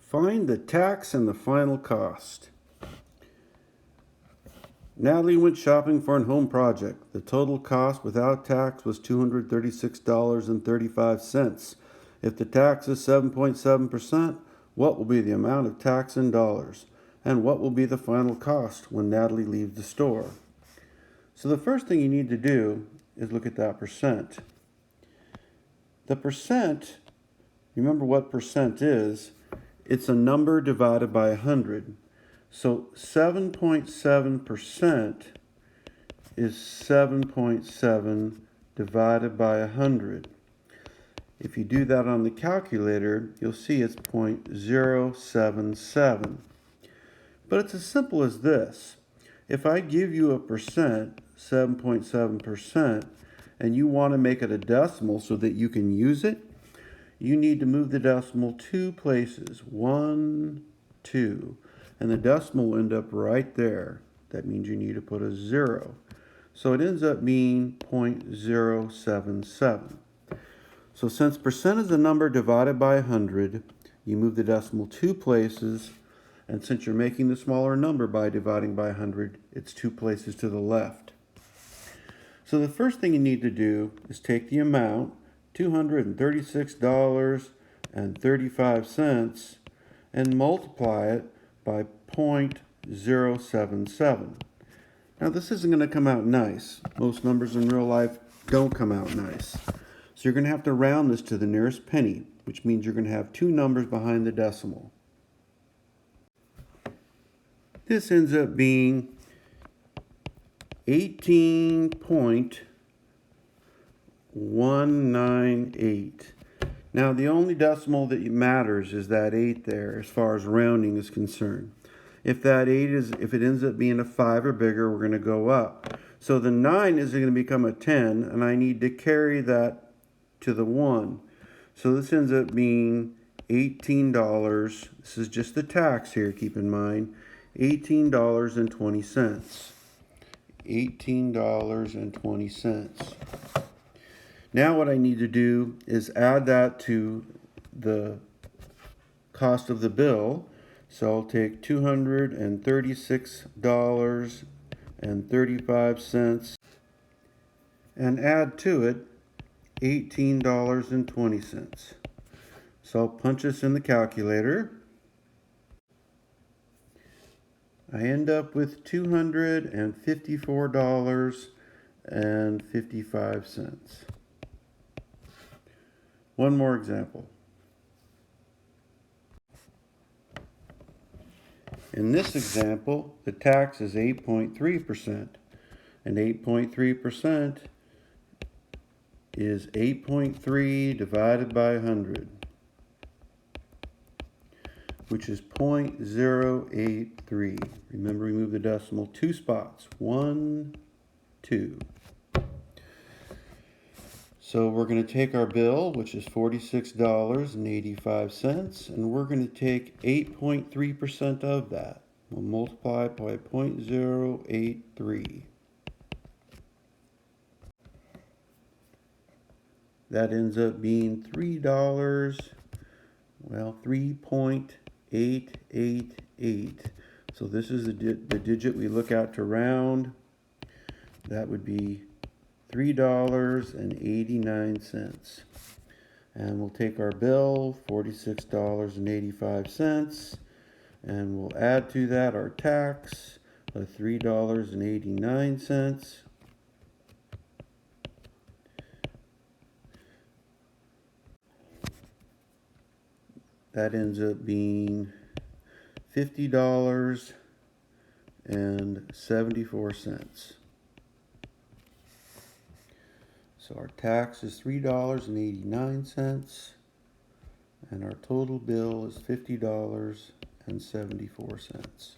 Find the tax and the final cost. Natalie went shopping for a home project. The total cost without tax was $236.35. If the tax is 7.7%, what will be the amount of tax in dollars? And what will be the final cost when Natalie leaves the store? So the first thing you need to do is look at that percent. The percent, remember what percent is? It's a number divided by 100. So 7.7% is 7.7 divided by 100. If you do that on the calculator, you'll see it's 0.077. But it's as simple as this. If I give you a percent, 7.7%, and you want to make it a decimal so that you can use it, you need to move the decimal 2 places. 1, 2. And the decimal will end up right there. That means you need to put a 0. So it ends up being 0.077. So since percent is a number divided by 100, you move the decimal 2 places. And since you're making the smaller number by dividing by 100, it's 2 places to the left. So the first thing you need to do is take the amount, $236.35, and multiply it by 0.077. Now this isn't going to come out nice. Most numbers in real life don't come out nice. So you're going to have to round this to the nearest penny, which means you're going to have 2 numbers behind the decimal. This ends up being 18.198. Now the only decimal that matters is that 8 there as far as rounding is concerned. If that 8 if it ends up being a 5 or bigger, we're going to go up. So the 9 is going to become a 10, and I need to carry that to the 1. So this ends up being $18. This is just the tax here, keep in mind. $18.20. $18.20. Now what I need to do is add that to the cost of the bill. So I'll take $236.35 and add to it $18.20. So I'll punch this in the calculator. I end up with $254.55. One more example. In this example, the tax is 8.3%, and 8.3% is 8.3 divided by 100, which is 0.083. Remember, we move the decimal 2 spots. 1, 2. So we're going to take our bill, which is $46.85, and we're going to take 8.3% of that. We'll multiply it by 0.083. That ends up being $3.888. So this is the digit we look at to round. That would be $3.89. And we'll take our bill, $46.85, and we'll add to that our tax of $3.89. That ends up being $50.74. So our tax is $3.89, and our total bill is $50.74.